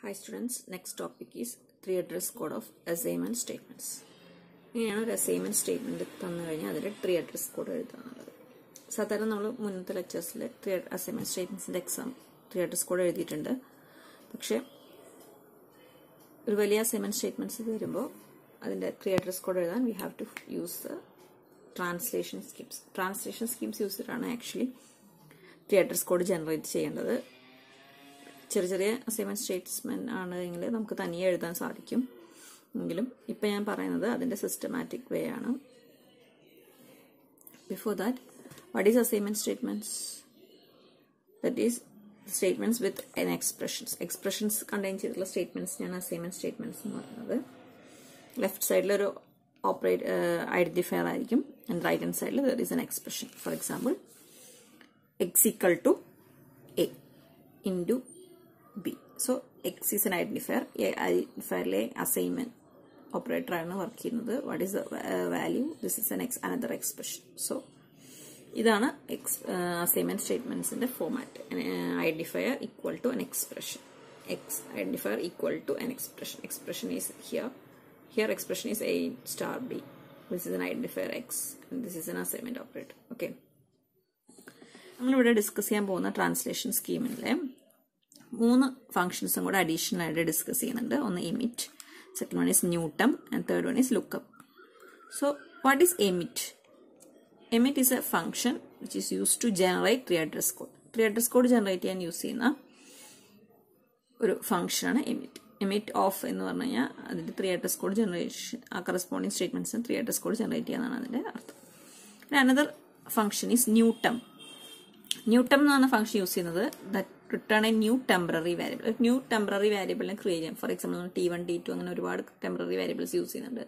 Hi students, next topic is three address code of assignment statements. ഇങ്ങനെയാണ് ഒരു assignment statement തന്നു കഴിഞ്ഞാൽ അതിന്റെ ത്രീ അഡ്രസ് കോഡ് എഴുതാനുള്ളത്. സാധാരണ നമ്മൾ മുന്നത്തെ ലെക്ചേഴ്സിൽ അസൈൻമെന്റ് സ്റ്റേറ്റ്മെന്റ്സിന്റെ എക്സാം ത്രീ അഡ്രസ് കോഡ് എഴുതിയിട്ടുണ്ട്. പക്ഷെ ഒരു വലിയ അസൈൻമെന്റ് സ്റ്റേറ്റ്മെന്റ്സ് വരുമ്പോൾ അതിന്റെ ത്രീ അഡ്രസ് കോഡ് എഴുതാൻ we have to use translation schemes. Translation schemes use ചെയ്തിട്ടാണ് actually three address code generate ചെയ്യേണ്ടത്. ചെറിയ ചെറിയ അസൈൻമെന്റ് സ്റ്റേറ്റ്മെന്റ് ആണെങ്കിൽ നമുക്ക് തനിയെ എഴുതാൻ സാധിക്കും. എങ്കിലും ഇപ്പം ഞാൻ പറയുന്നത് അതിന്റെ സിസ്റ്റമാറ്റിക് വേ ആണ്. Before that, what is assignment statements? That is statements with N expressions. Expressions contain ചെയ്തിട്ടുള്ള സ്റ്റേറ്റ്മെന്റ്സിനാണ് അസൈൻമെന്റ് സ്റ്റേറ്റ്മെന്റ്സ് എന്ന് പറയുന്നത്. ലെഫ്റ്റ് സൈഡിലൊരു ഐഡന്റിഫയർ ആയിരിക്കും ആൻഡ് റൈറ്റ് ഹാൻഡ് സൈഡിൽ there is N expression. For example, x equal to a into b. So x is an identifier. Identifier assignment operator ആണ് work ചെയ്യുന്നത്. What is the value? This is another expression. So ഇതാണ് assignment സ്റ്റേറ്റ്മെന്റ്സിന്റെ format. Identifier equal to an expression. Identifier equal to an expression. Expression is here. Here expression is a star b. This is an identifier x and this is an assignment operator. Okay. നമ്മളിവിടെ discuss ചെയ്യാൻ പോകുന്ന translation സ്കീമിലെ 3 ഫംഗ്ഷൻസും കൂടെ additional ആയിട്ട് discuss ചെയ്യുന്നുണ്ട്. ഒന്ന് emit, second one is newtemp and third one is lookup. So what is emit? Emit is a function which is use to generate three address code. Three address code generate ചെയ്യാൻ use ചെയ്യുന്ന ഒരു ഫംഗ്ഷനാണ് emit. Emit of എന്ന് പറഞ്ഞു കഴിഞ്ഞാൽ അതിന്റെ three address code generation, ആ corresponding സ്റ്റേറ്റ്മെന്റ്സിന് ത്രീ അഡ്രസ് കോഡ് ജനറേറ്റ് ചെയ്യാന്നാണ് അതിന്റെ അർത്ഥം. Another function is newtemp. Newtemp എന്ന് പറഞ്ഞ ഫംഗ്ഷൻ യൂസ് ചെയ്യുന്നത് that return a new temporary variable. ഒരു ന്യൂ ടെമ്പററി വാരിയബിളിനെ ക്രിയേറ്റ് ചെയ്യാം. ഫോർ എക്സാമ്പിൾ T1, T2 അങ്ങനെ ഒരുപാട് ടെമ്പററി വാരിയബിൾസ് യൂസ് ചെയ്യുന്നുണ്ട്.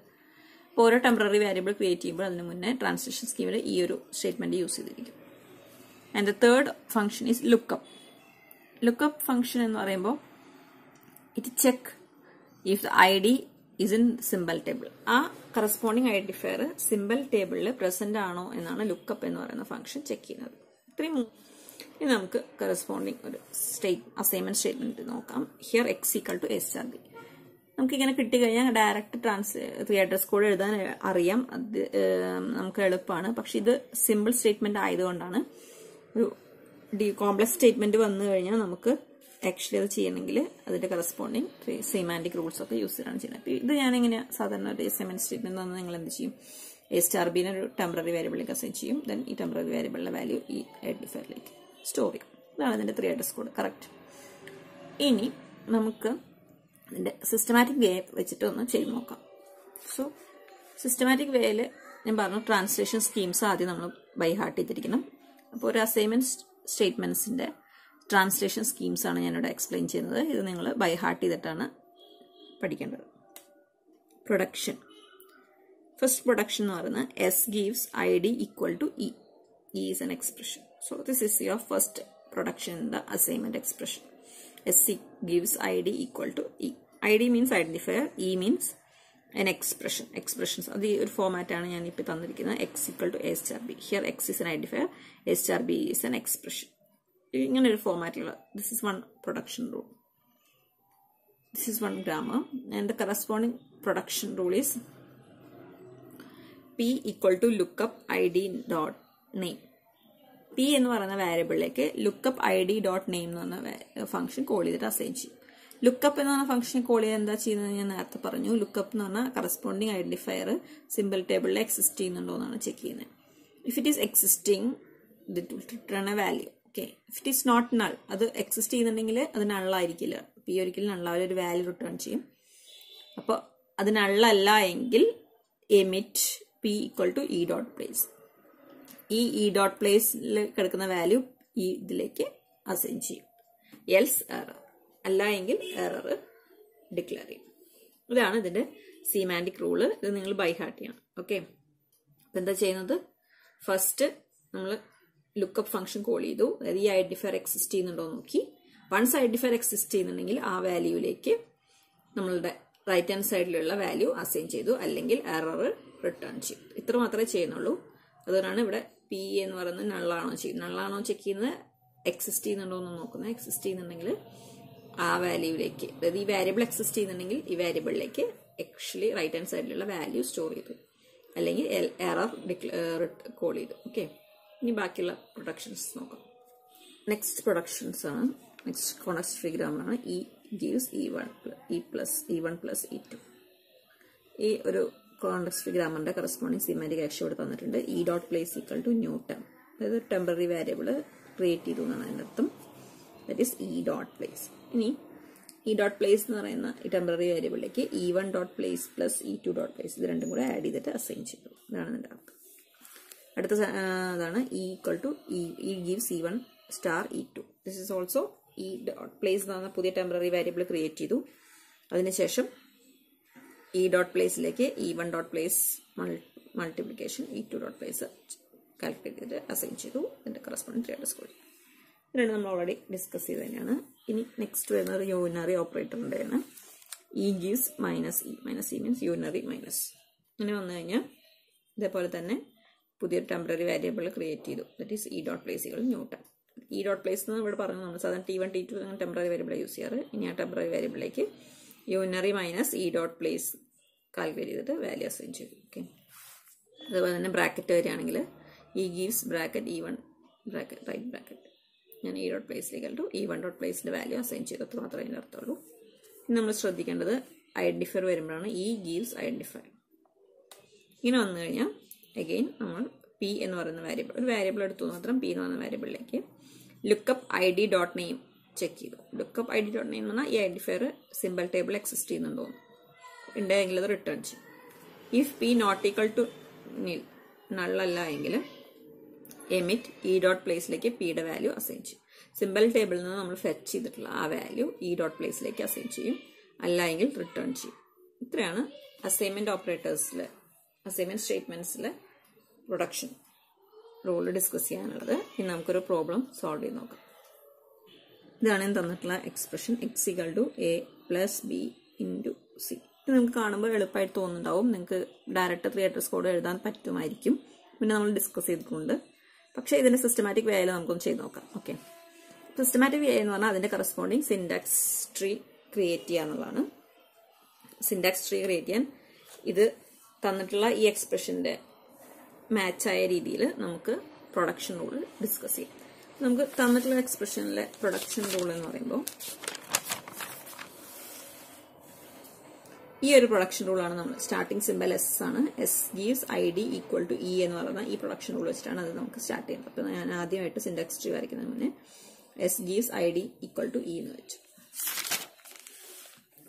അപ്പോൾ ഓരോ ടെമ്പററി വാരിയബിൾ ക്രിയേറ്റ് ചെയ്യുമ്പോൾ അതിന് മുന്നേ ട്രാൻസ്ലേഷൻ സ്കീമിൽ ഈ ഒരു സ്റ്റേറ്റ്മെന്റ് യൂസ് ചെയ്തിരിക്കും. And the third function is lookup. Lookup function എന്ന് പറയുമ്പോൾ it check if the ID is in simple table. ആ കറസ്പോണ്ടിങ് ഐഡന്റിഫയർ സിമ്പിൾ ടേബിളിൽ പ്രസന്റ് ആണോ എന്നാണ് ലുക്കപ്പ് എന്ന് പറയുന്ന ഫംഗ്ഷൻ ചെക്ക് ചെയ്യുന്നത്. ഇനി നമുക്ക് കറസ്പോണ്ടിങ് ഒരു അസൈൻമെന്റ് സ്റ്റേറ്റ്മെന്റ് നോക്കാം. Here x equal to a star b. നമുക്ക് ഇങ്ങനെ കിട്ടിക്കഴിഞ്ഞാൽ ഡയറക്റ്റ് ത്രീ അഡ്രസ് കോഡ് എഴുതാൻ അറിയാം, അത് നമുക്ക് എളുപ്പമാണ്. പക്ഷെ ഇത് സിമ്പിൾ സ്റ്റേറ്റ്മെന്റ് ആയതുകൊണ്ടാണ്. ഒരു കോംപ്ലക്സ് സ്റ്റേറ്റ്മെന്റ് വന്നു കഴിഞ്ഞാൽ നമുക്ക് ആക്ച്വലി അത് ചെയ്യണമെങ്കിൽ അതിന്റെ കറസ്പോണ്ടിങ് സെമാന്റിക് റൂൾസ് ഒക്കെ യൂസ് ചെയ്താണ് ചെയ്യുന്നത്. ഇത് ഞാനിങ്ങനെ സാധാരണ ഒരു അസൈൻമെന്റ് സ്റ്റേറ്റ്മെന്റ് തന്നാൽ നിങ്ങൾ എന്ത് ചെയ്യും? a സ്റ്റാർ ബിനെ ഒരു ടെമ്പററി വാരിയബിളിലേക്ക് അസൈൻ ചെയ്യും. ദെൻ ഈ ടെമ്പററി വാരിയബിളിന്റെ വാല്യൂ ഈ ഐഡന്റിഫയറിലേക്ക് സ്റ്റോർ ചെയ്യും. ഇതാണ് ഇതിന്റെ ത്രീ അഡ്രസ് കോഡ്. കറക്റ്റ്. ഇനി നമുക്ക് ഇതിന്റെ സിസ്റ്റമാറ്റിക് വേ വെച്ചിട്ട് ഒന്ന് ചെയ്ത് നോക്കാം. സോ സിസ്റ്റമാറ്റിക് വേയിൽ ഞാൻ പറഞ്ഞു ട്രാൻസ്ലേഷൻ സ്കീംസ് ആദ്യം നമ്മൾ ബൈ ഹാർട്ട് ചെയ്തിരിക്കണം. അപ്പോൾ ഒരു അസൈൻമെന്റ് സ്റ്റേറ്റ്മെന്റ്സിന്റെ ട്രാൻസ്ലേഷൻ സ്കീംസ് ആണ് ഞാനിവിടെ എക്സ്പ്ലെയിൻ ചെയ്യുന്നത്. ഇത് നിങ്ങൾ ബൈ ഹാർട്ട് ചെയ്തിട്ടാണ് പഠിക്കേണ്ടത്. പ്രൊഡക്ഷൻ. First production എന്ന് പറയുന്നത് S gives ID equal to E. E is an expression. So this is your first production in the assignment expression. S gives ID equal to E. ID means identifier. E means an expression. Expressions. അത് ഈ ഒരു format ആണ് ഞാൻ ഇപ്പോൾ തന്നിരിക്കുന്നത്. X equal to A star B. Here X is an identifier. A star B is an expression. ഇങ്ങനെ ഒരു ഫോമാറ്റിലുള്ള this is one production rule. This is one grammar and the corresponding production rule is P equal to lookup ID dot name. P എന്ന് പറയുന്ന വാരിയബിളിലേക്ക് lookup ID dot name എന്ന് പറഞ്ഞ function call ചെയ്തിട്ട് assign ചെയ്യും. Lookup എന്ന് പറഞ്ഞ function call ചെയ്ത് എന്താ ചെയ്യുന്നത് ഞാൻ നേരത്തെ പറഞ്ഞു. ലുക്കപ്പ് എന്ന് പറഞ്ഞാൽ കറസ്പോണ്ടിങ് ഐഡന്റിഫയർ സിമ്പിൾ ടേബിളിൽ എക്സിസ്റ്റ് ചെയ്യുന്നുണ്ടോ എന്നാണ് ചെക്ക് ചെയ്യുന്നത്. If it is existing it will return a value. Okay. If it is not null, അത് എക്സിസ്റ്റ് ചെയ്യുന്നുണ്ടെങ്കിൽ അത് നള്ളായിരിക്കില്ല. P ഒരിക്കലും നള്ളാവില്ല, ഒരു വാല്യൂ റിട്ടേൺ ചെയ്യും. അപ്പോൾ അത് നള്ളല്ല എങ്കിൽ emit P equal to E dot place. ഈ E dot placeൽ കിടക്കുന്ന വാല്യൂ ഈ ഇതിലേക്ക് അസൈൻ ചെയ്യും. എൽസ് എറർ, അല്ല എങ്കിൽ എറർ ഡിക്ലെയർ ചെയ്യും. ഇതാണ് ഇതിന്റെ സെമാന്റിക് റൂള്. ഇത് നിങ്ങൾ ബൈ ഹാർട്ട് ചെയ്യണം. ഓക്കെ. അപ്പൊ എന്താ ചെയ്യുന്നത്? ഫസ്റ്റ് നമ്മൾ ലുക്കപ്പ് ഫംഗ്ഷൻ കോൾ ചെയ്തു. അതായത് ഈ ഐഡന്റിഫയർ എക്സിസ്റ്റ് ചെയ്യുന്നുണ്ടോ നോക്കി. വൺസ് ഐഡന്റിഫയർ എക്സിസ്റ്റ് ചെയ്യുന്നുണ്ടെങ്കിൽ ആ വാല്യൂയിലേക്ക് നമ്മളുടെ റൈറ്റ് ഹാൻഡ് സൈഡിലുള്ള വാല്യൂ അസൈൻ ചെയ്തു, അല്ലെങ്കിൽ എറർ റിട്ടേൺ ചെയ്യും. ഇത്ര മാത്രമേ ചെയ്യുന്നുള്ളൂ. അതുകൊണ്ടാണ് ഇവിടെ P എന്ന് പറയുന്നത് നള്ളാണോ ചെയ്യുന്നത്. നള്ളാണോ ചെക്ക് ചെയ്യുന്നത്, എക്സിസ്റ്റ് ചെയ്യുന്നുണ്ടോ എന്ന് നോക്കുന്നത്. എക്സിസ്റ്റ് ചെയ്യുന്നുണ്ടെങ്കിൽ ആ വാല്യൂയിലേക്ക്, അതായത് ഈ വാരിയബിൾ എക്സിസ്റ്റ് ചെയ്യുന്നുണ്ടെങ്കിൽ ഈ വാരിയബിളിലേക്ക് ആക്ച്വലി റൈറ്റ് ഹാൻഡ് സൈഡിലുള്ള വാല്യൂ സ്റ്റോർ ചെയ്തു, അല്ലെങ്കിൽ എറർ കോൾ ചെയ്തു. ഓക്കെ, ഇനി ബാക്കിയുള്ള പ്രൊഡക്ഷൻസ് നോക്കാം. നെക്സ്റ്റ് പ്രൊഡക്ഷൻസ് ആണ്, നെക്സ്റ്റ് കോൺടെക്സ്റ്റ് ഫ്രീ ഗ്രാമറാണ്. E gives E1 plus E2. ഈ ഒരു കോൺടെക്സ്റ്റ് ഫ്രീ ഗ്രാമറിന്റെ കറസ്പോണ്ടിങ് സിമാറ്റിക് ആക്ഷൻ ഇവിടെ തന്നിട്ടുണ്ട്. E dot place equal to newtemp, അതായത് ടെമ്പററി വാരിയബിൾ ക്രിയേറ്റ് ചെയ്തു എന്നാണ് അതിൻ്റെ അർത്ഥം. That is E dot place. ഇനി ഇ ഡോട്ട് പ്ലേസ് എന്ന് പറയുന്ന ഈ ടെമ്പററി വേരിയബിളിലേക്ക് E1 dot place plus E2 dot place ഇത് രണ്ടും കൂടെ ആഡ് ചെയ്തിട്ട് അസൈൻ ചെയ്തു. ഇതാണ് ഇതിൻ്റെ അർത്ഥം. അടുത്ത അതാണ് E equal to E gives E1 star E2. This is also E dot place എന്ന് പറഞ്ഞ പുതിയ ടെമ്പററി വേരിയബിൾ ക്രിയേറ്റ് ചെയ്തു. അതിനുശേഷം ഇ ഡോട്ട് പ്ലേസിലേക്ക് E1 dot place multiplication E2 dot place calculate ചെയ്തിട്ട് അസൈൻ ചെയ്തു. ഇതിൻ്റെ കറസ്പോണ്ടിങ് ത്രീ സ്കോർ. ഇതിനാണ് നമ്മൾ ഓൾറെഡി ഡിസ്കസ് ചെയ്ത് തന്നെയാണ്. ഇനി നെക്സ്റ്റ് വരുന്നത് യൂണിനറി ഓപ്പറേറ്ററിൻ്റെയാണ്. E gives minus E means unary minus. അങ്ങനെ വന്നു കഴിഞ്ഞാൽ ഇതേപോലെ തന്നെ പുതിയൊരു ടെമ്പററി വാരിയബിൾ ക്രിയേറ്റ് ചെയ്തു. ദറ്റ് ഈസ് ഇ ഡോട്ട് പ്ലേസുകൾ ന്യൂട്ടൺ. ഇ ഡോട്ട് പ്ലേസ് എന്ന് ഇവിടെ പറഞ്ഞു, നമ്മൾ സാധാരണ T1 T2 അങ്ങനെ ടെമ്പററി വേരിയബിൾ യൂസ് ചെയ്യാറ്. ഇനി ആ ടെമ്പററി വേരിയബിളിലേക്ക് unary minus E dot place calculate ചെയ്തിട്ട് വാല്യൂ അസൈൻ ചെയ്തു. ഓക്കെ, അതുപോലെ തന്നെ ബ്രാക്കറ്റ് വരികയാണെങ്കിൽ E gives bracket E1 bracket right bracket, ഞാൻ ഇ ഡോട്ട് പ്ലേസിലേക്ക് E1 ഡോട്ട് പ്ലേസിന്റെ വാല്യൂ അസൈൻ ചെയ്തു. അത്ര മാത്രമേ അതിൻ്റെ അർത്ഥമുള്ളൂ. ഇനി നമ്മൾ ശ്രദ്ധിക്കേണ്ടത് ഐഡന്റിഫയർ വരുമ്പോഴാണ് ഇ ഗീവ്സ് ഐഡന്റിഫയർ. ഇങ്ങനെ വന്നു കഴിഞ്ഞാൽ അഗെയിൻ നമ്മൾ പി എന്ന് പറയുന്ന വാരിയബിൾ, ഒരു വാരിയബിൾ എടുത്തു മാത്രം പി എന്ന് പറയുന്ന വാരിയബിളിലേക്ക് lookup I D dot name check ചെയ്തു. Lookup I D dot name എന്ന് പറഞ്ഞാൽ ഈ ഐഡന്റിഫയർ സിമ്പിൾ ടേബിൾ എക്സിസ്റ്റ് ചെയ്യുന്നുണ്ടോ ഉണ്ടെങ്കിൽ അത് റിട്ടേൺ ചെയ്യും. If P not equal to നള്ളല്ല എങ്കിൽ എമിറ്റ് ഇ ഡോട്ട് പ്ലേസിലേക്ക് പിയുടെ വാല്യൂ അസൈൻ ചെയ്യും. സിമ്പിൾ ടേബിളിൽ നിന്ന് നമ്മൾ ഫെച്ച് ചെയ്തിട്ടുള്ള ആ വാല്യൂ ഇ ഡോട്ട് പ്ലേസിലേക്ക് അസൈൻ ചെയ്യും, അല്ല എങ്കിൽ റിട്ടേൺ ചെയ്യും. ഇത്രയാണ് അസൈൻമെന്റ് ഓപ്പറേറ്റേഴ്സിലെ അസൈൻമെന്റ് സ്റ്റേറ്റ്മെന്റ്സിലെ പ്രൊഡക്ഷൻ റൂൾ ഡിസ്കസ് ചെയ്യാനുള്ളത്. ഇനി നമുക്കൊരു പ്രോബ്ലം സോൾവ് ചെയ്ത് നോക്കാം. ഇതാണ് തന്നിട്ടുള്ള expression X equal to A plus B into C. ഇത് നമുക്ക് കാണുമ്പോൾ എളുപ്പമായിട്ട് തോന്നുന്നുണ്ടാവും, നിങ്ങൾക്ക് ഡയറക്റ്റ് ത്രീ അഡ്രസ് കോഡ് എഴുതാൻ പറ്റുമായിരിക്കും, പിന്നെ നമ്മൾ ഡിസ്കസ് ചെയ്തിട്ടുണ്ട്. പക്ഷേ ഇതിന്റെ സിസ്റ്റമാറ്റിക് വേയിൽ നമുക്കൊന്ന് ചെയ്ത് നോക്കാം. ഓക്കെ, സിസ്റ്റമാറ്റിക് വേ എന്ന് പറഞ്ഞാൽ അതിന്റെ കറസ്പോണ്ടിങ് സിൻടാക്സ് ട്രീ ക്രിയേറ്റ് ചെയ്യുക എന്നുള്ളതാണ്. സിൻടാക്സ് ട്രീ ക്രിയേറ്റ് ചെയ്യാൻ ഇത് തന്നിട്ടുള്ള ഈ എക്സ്പ്രഷന്റെ മാച്ചായ രീതിയിൽ നമുക്ക് പ്രൊഡക്ഷൻ റൂൾ ഡിസ്കസ് ചെയ്യാം. നമുക്ക് തന്നിട്ടുള്ള എക്സ്പ്രഷനിലെ പ്രൊഡക്ഷൻ റൂൾ എന്ന് പറയുമ്പോൾ ഈ ഒരു പ്രൊഡക്ഷൻ റൂളാണ് നമ്മൾ സ്റ്റാർട്ടിംഗ് സിമ്പൽ എസ് ആണ്. S gives I D equal to E എന്ന് പറയുന്ന ഈ പ്രൊഡക്ഷൻ റൂൾ വെച്ചിട്ടാണ് അത് നമുക്ക് സ്റ്റാർട്ട് ചെയ്യുന്നത്. അപ്പോൾ ഞാൻ ആദ്യമായിട്ട് സിൻടാക്സ് ട്രീ വരയ്ക്കുന്നതിന് മുന്നേ S gives I D equal to E എന്ന് വെച്ചു.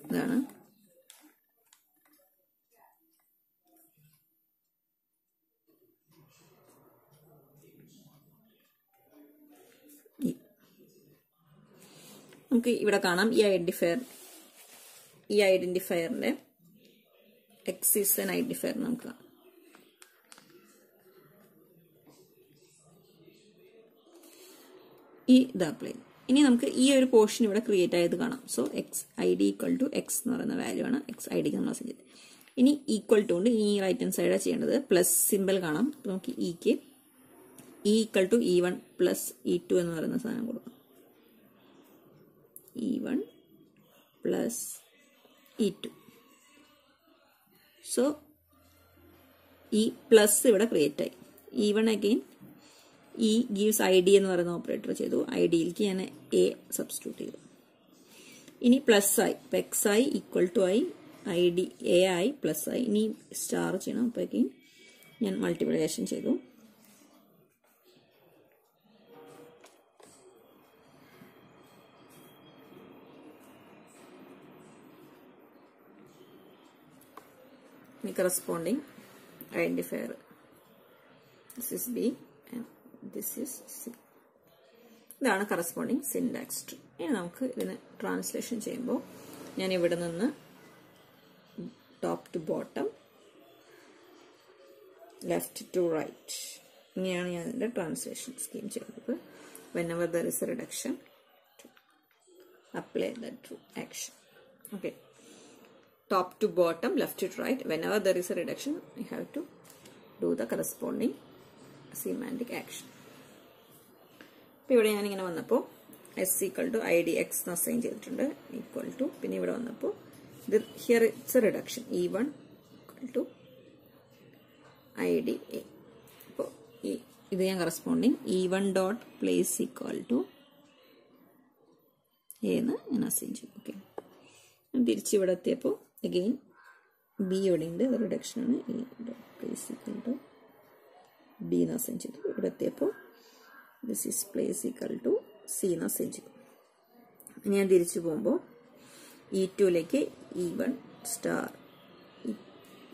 ഇതാണ് നമുക്ക് ഇവിടെ കാണാം ഈ ഐഡന്റിഫയറിന്റെ എക്സ് ഈസ് എൻ ഐഡന്റിഫയർ നമുക്ക് കാണാം. ഈ ഇത് അപ്ലൈ. ഇനി നമുക്ക് ഈ ഒരു പോർഷൻ ഇവിടെ ക്രിയേറ്റ് ആയത് കാണാം. So X I D equal to X എന്ന് പറയുന്ന വാല്യൂ ആണ് എക്സ് ഐ ഡിക്ക് നമ്മൾ അസൈൻ ചെയ്തത്. ഇനി ഈക്വൽ ടു ഉണ്ട്, ഈ റൈറ്റ് ഹാൻഡ് സൈഡാണ് ചെയ്യേണ്ടത്. പ്ലസ് സിമ്പിൾ കാണാം. നമുക്ക് ഇക്ക് E equal to E1 plus E2 എന്ന് പറയുന്ന സാധനം കൊടുക്കണം. E1 plus E2. So ഈ പ്ലസ് ഇവിടെ ക്രിയേറ്റ് ആയി. E1 again E gives I D എന്ന് പറയുന്ന ഓപ്പറേറ്റർ ചെയ്തു. ഐ ഡിയിലേക്ക് ഞാൻ എ സബ്സ്റ്റിറ്റ്യൂട്ട് ചെയ്തു. ഇനി പ്ലസ് ആയി, ഇപ്പം എക്സ് ആയി ഈക്വൽ ടു ആയി, ഐ ഡി എ ആയി പ്ലസ് ആയി. ഇനി സ്റ്റാർ ചെയ്യണം. അപ്പോൾ അഗെയിൻ ഞാൻ മൾട്ടിപ്ലിക്കേഷൻ ചെയ്തു. corresponding identifier. This is B and this is C. ഇതാണ് corresponding syntax tree. ഇനി നമുക്ക് ഇതിനെ ട്രാൻസ്ലേഷൻ ചെയ്യുമ്പോൾ ഞാൻ ഇവിടെ നിന്ന് top to bottom left to right ഇങ്ങനെയാണ് ഞാൻ ഇതിൻ്റെ ട്രാൻസ്ലേഷൻ സ്കീം ചെയ്യുന്നത്. whenever there is a reduction, apply the true action. Okay. Top to bottom, left to right. Whenever there is a reduction, you have to do the corresponding semantic action. ഇപ്പോൾ ഇവിടെ ഞാനിങ്ങനെ വന്നപ്പോൾ s equal to id x എന്ന് assign ചെയ്തിട്ടുണ്ട് equal to പിന്നെ ഇവിടെ വന്നപ്പോൾ ഇത് here it's a reduction e1 equal to id a. അപ്പോൾ ഇത് ഞാൻ corresponding e1 dot place equal to a എന്ന് ഞാൻ അസൈൻ ചെയ്തു. ഓക്കെ, തിരിച്ച് ഇവിടെ എത്തിയപ്പോൾ അഗെയിൻ ബി ഇവിടെ ഉണ്ട്, അത് റിഡക്ഷൻ ആണ്. e dot place equal to b എന്ന് അസൈൻ ചെയ്തു. ഇവിടെ എത്തിയപ്പോൾ this is place equal to c എന്ന് അസൈൻ ചെയ്തു. ഇനി ഞാൻ തിരിച്ചു പോകുമ്പോൾ e2ലേക്ക് e1 star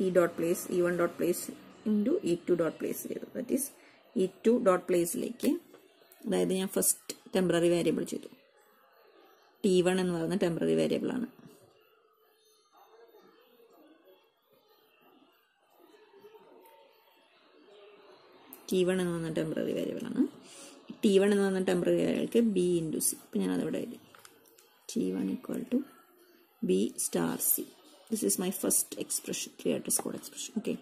e dot place e1 dot place into e2 dot place ചെയ്തു. ദാറ്റ് ഈസ് e2 ഡോട്ട് പ്ലേസിലേക്ക്, അതായത് ഞാൻ ഫസ്റ്റ് ടെമ്പററി വേരിയബിൾ ചെയ്തു. t1 എന്ന് പറയുന്ന ടെമ്പററി വേരിയബിൾ ആണ്. t1 എന്ന് പറയുന്ന ടെമ്പററി വേരിയബിൾ ആണ്. t1 എന്ന് പറയുന്ന ടെമ്പററി വേരിയബിൾക്ക് b ഇൻറ്റു സി. അപ്പം ഞാൻ അതവിടെ എഴുതി t1 equal to b star c. This is my first expression, 3 underscore expression. Okay,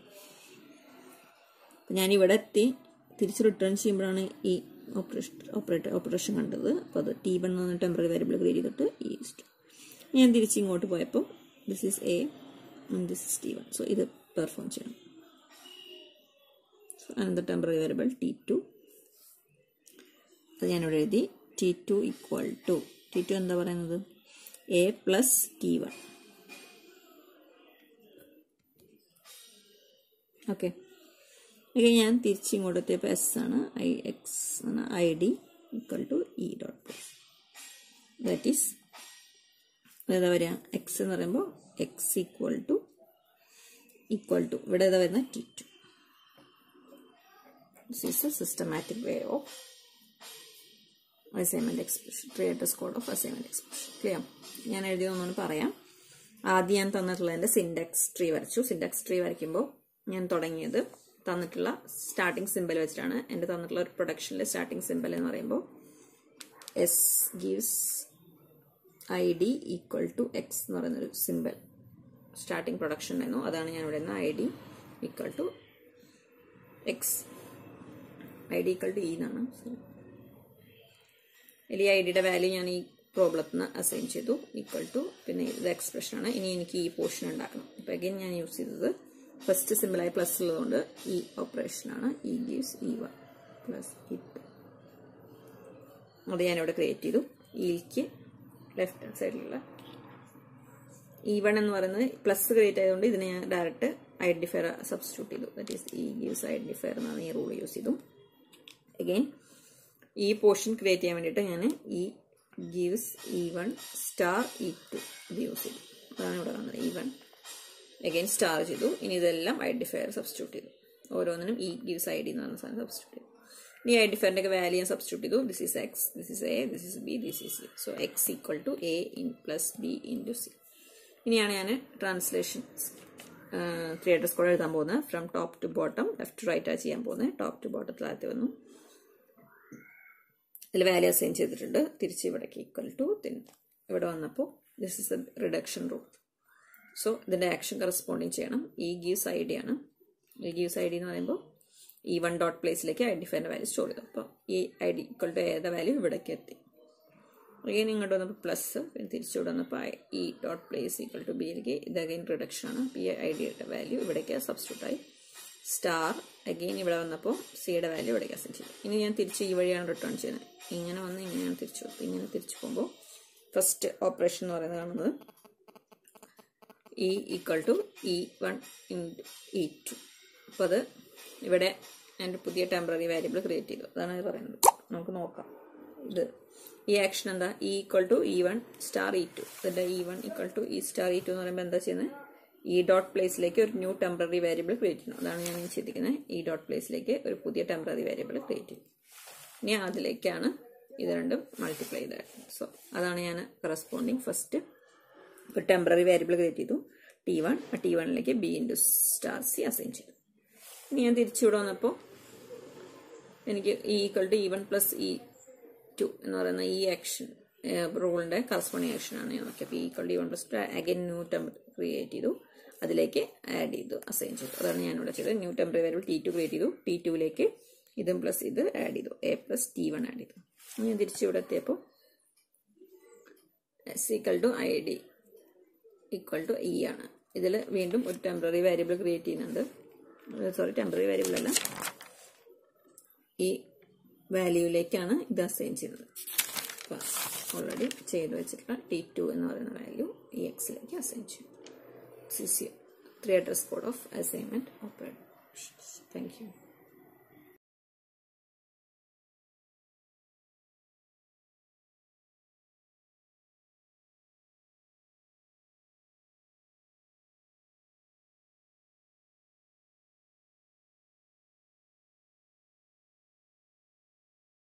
അപ്പം ഞാനിവിടെ എത്തി തിരിച്ച് റിട്ടേൺ ചെയ്യുമ്പോഴാണ് ഈ ഓപ്പറേഷൻ കണ്ടത്. അപ്പോൾ അത് t1 എന്ന് പറഞ്ഞ ടെമ്പററി വേരിയബിൾ ക്രിയേറ്റ് ചെയ്തിട്ട് ഞാൻ തിരിച്ച് ഇങ്ങോട്ട് പോയപ്പോൾ this is a and this is t1. So ഇത് പെർഫോം ചെയ്യണം. So another temporary variable t2. അത് ഞാനിവിടെ എഴുതി t2 ഈക്വൽ ടു t2 എന്താ പറയുന്നത് a plus t1. Okay, okay, ഞാൻ തിരിച്ച് ഇങ്ങോട്ട് എത്തിയപ്പോൾ എസ് ആണ്, എക്സ് ആണ്, id equal to e dot place. That is ഏതാ വരിക, എക്സ് എന്ന് പറയുമ്പോൾ എക്സ് ഈക്വൽ ടു ഇവിടെ ഏതാ വരുന്നത് t2. This is A systematic way of assignment expression, 3 underscore of assignment expression. Clear? ഞാൻ എഴുതിയൊന്നും പറയാം. ആദ്യം ഞാൻ തന്നിട്ടുള്ളതിന്റെ സിൻടാക്സ് ട്രീ വരച്ചു. സിൻടാക്സ് ട്രീ വരയ്ക്കുമ്പോൾ ഞാൻ തുടങ്ങിയത് തന്നിട്ടുള്ള സ്റ്റാർട്ടിംഗ് സിമ്പൽ വെച്ചിട്ടാണ്. എൻ്റെ തന്നിട്ടുള്ള ഒരു പ്രൊഡക്ഷനിലെ സ്റ്റാർട്ടിംഗ് സിമ്പൽ എന്ന് പറയുമ്പോൾ S gives I D equal to X എന്ന് പറയുന്നൊരു സിമ്പൽ സ്റ്റാർട്ടിംഗ് പ്രൊഡക്ഷൻ ആയിരുന്നു. അതാണ് ഞാൻ ഇവിടെ നിന്ന് I D equal to X, I D equal to E എന്നാണ്. ഈ ഐ ഡിയുടെ വാല്യൂ ഞാൻ ഈ പ്രോബ്ലത്തിൽ നിന്ന് അസൈൻ ചെയ്തു ഈക്വൽ ടു, പിന്നെ ഇത് എക്സ്പ്രഷനാണ്. ഇനി എനിക്ക് ഈ പോർഷൻ ഉണ്ടാക്കണം. അപ്പോൾ അഗൈൻ ഞാൻ യൂസ് ചെയ്തത് ഫസ്റ്റ് സിമ്പിളായി പ്ലസ് ഉള്ളതുകൊണ്ട് ഈ ഓപ്പറേഷനാണ്. E gives e1 plus e2. അത് ഞാനിവിടെ ക്രിയേറ്റ് ചെയ്തു. ഇക്ക് ലെഫ്റ്റ് ഹാൻഡ് സൈഡിലുള്ള e1 എന്ന് പറയുന്നത് പ്ലസ് ക്രിയേറ്റ് ആയതുകൊണ്ട് ഇതിനെ ഞാൻ ഡയറക്റ്റ് ഐഡന്റിഫയർ സബ്സ്റ്റിറ്റ്യൂട്ട് ചെയ്തു. That is E gives identifier എന്നാണ് ഈ റൂൾ യൂസ് ചെയ്തു. അഗെയിൻ ഈ പോർഷൻ ക്രിയേറ്റ് ചെയ്യാൻ വേണ്ടിയിട്ട് ഞാൻ E gives e1 star e2 ഇത് യൂസ് ചെയ്തു. അതാണ് ഇവിടെ വന്നത്. e1 അഗെയിൻ സ്റ്റാർ ചെയ്തു. ഇനി ഇതെല്ലാം ഐഡന്റിഫയർ സബ്സ്റ്റിറ്റ്യൂട്ട് ചെയ്തു. ഓരോന്നിനും ഇ ഗീവ്സ് ഐ ഡി എന്ന് പറഞ്ഞ സാധനം സബ്സ്റ്റിറ്റ്യൂട്ട് ചെയ്തു. ഇനി ഐഡന്റിഫയറിന്റെ ഒക്കെ വാല്യൂ ഞാൻ സബ്സ്റ്റിറ്റ്യൂട്ട് ചെയ്തു. This is X, this is A, this is B, this is C. So X equal to A in plus B into C. ഇനിയാണ് ഞാൻ ട്രാൻസ്ലേഷൻ 3 അണ്ടർസ്കോർ എഴുതാൻ പോകുന്നത്. From top to bottom, left to right ആണ് ചെയ്യാൻ പോകുന്നത്. Top two ബോട്ടത്തിൽ ആദ്യത്തെ വന്നു, ഇതിൽ വാല്യൂ അസൈൻ ചെയ്തിട്ടുണ്ട്. തിരിച്ച് ഇവിടേക്ക് ഈക്വൽ ടു ഇവിടെ വന്നപ്പോൾ this is a reduction rule. So ഇതിന്റെ ആക്ഷൻ കറസ്പോണ്ടിങ് ചെയ്യണം. ഇ ഗീവ്സ് ഐ ഡി ആണ്. ഇ ഗീവ്സ് ഐ ഡി എന്ന് പറയുമ്പോൾ e1 ഡോട്ട് പ്ലേസിലേക്ക് ഐഡന്റിഫയറിന്റെ വാല്യൂ സ്റ്റോർ ചെയ്തു. അപ്പോൾ ഈ ഐ ഡി ഈക്വൽ ടു ഏതാ വാല്യൂ ഇവിടേക്ക് എത്തി. അഗൈൻ ഇങ്ങോട്ട് വന്നപ്പോൾ പ്ലസ്, പിന്നെ തിരിച്ചുവിടെ വന്നപ്പോൾ E dot place equal to ബിയിലേക്ക് ഇത് അഗൈൻ റിഡക്ഷൻ ആണ്. പി ഐ ഡിയുടെ വാല്യൂ ഇവിടേക്ക് സബ്സ്റ്റിറ്റ്യൂട്ട് ആയി. സ്റ്റാർ അഗെയിൻ ഇവിടെ വന്നപ്പോൾ സിയുടെ വാല്യൂ ഇവിടേക്ക് അസൈൻ ചെയ്തു. ഇനി ഞാൻ തിരിച്ച് ഈ വഴിയാണ് റിട്ടേൺ ചെയ്യുന്നത്. ഇങ്ങനെ വന്ന് ഇങ്ങനെയാണ് തിരിച്ചു പോകുന്നത്. ഇങ്ങനെ തിരിച്ചു പോകുമ്പോൾ ഫസ്റ്റ് ഓപ്പറേഷൻ എന്ന് പറയുന്നത് കാണുന്നത് E equal to e1 into e2. അപ്പോൾ അത് ഇവിടെ എൻ്റെ പുതിയ ടെമ്പററി വേരിയബിൾ ക്രിയേറ്റ് ചെയ്തു. അതാണ് ഇത് പറയുന്നത്. നമുക്ക് നോക്കാം. ഇത് ഈ ആക്ഷൻ എന്താ, E equal to e1 star e2. ഇതിൻ്റെ e1 equal to E star e2 എന്ന് പറയുമ്പോൾ എന്താ ചെയ്യുന്നത്, ഇ ഡോട്ട് പ്ലേസിലേക്ക് ഒരു ന്യൂ ടെമ്പററി വേരിയബിൾ ക്രിയേറ്റ് ചെയ്യുന്നു. അതാണ് ഞാൻ ചെയ്തിരിക്കുന്നത്. ഇ ഡോട്ട് പ്ലേസിലേക്ക് ഒരു പുതിയ ടെമ്പററി വേരിയബിൾ ക്രിയേറ്റ് ചെയ്യും. ഇനി അതിലേക്കാണ് ഇത് രണ്ടും മൾട്ടിപ്ലൈ ചെയ്തത്. സോ അതാണ് ഞാൻ കറസ്പോണ്ടിങ് ഫസ്റ്റ് ഒരു ടെമ്പററി വേരിയബിൾ ക്രിയേറ്റ് ചെയ്തു t1. ആ t1ലേക്ക് B into star C assign ചെയ്തു. ഇനി ഞാൻ തിരിച്ചുവിടെ വന്നപ്പോൾ എനിക്ക് E equal to e1 plus e2 എന്ന് പറയുന്ന ഈ ആക്ഷൻ റൂളിന്റെ കറസ്പോണ്ടിങ് ആക്ഷൻ ആണ് ഞാൻ നോക്കിയത്. E equal to e1 plus again new temper create ചെയ്തു, അതിലേക്ക് ആഡ് ചെയ്തു, അസൈൻ ചെയ്തു. അതാണ് ഞാൻ ഇവിടെ ചെയ്തത്. New temporary variable t2 create ചെയ്തു. t2ലേക്ക് ഇതും പ്ലസ് ഇത് ആഡ് ചെയ്തു, a പ്ലസ് t1 ആഡ് ചെയ്തു. ഞാൻ തിരിച്ചിവിടെ എത്തിയപ്പോൾ s equal to id equal to e ആണ്. ഇതിൽ വീണ്ടും ഒരു ടെമ്പററി വേരിയബിൾ ക്രിയേറ്റ് ചെയ്യുന്നുണ്ട്. സോറി, ടെമ്പററി വേരിയബിൾ അല്ല, ഈ വാല്യൂയിലേക്കാണ് ഇത് അസൈൻ ചെയ്യുന്നത്. അപ്പോൾ ഓൾറെഡി ചെയ്ത് വെച്ചിട്ടുള്ള t2 എന്ന് പറയുന്ന വാല്യൂ ഈ എക്സിലേക്ക് അസൈൻ ചെയ്യും. 3 address code of assignment operator.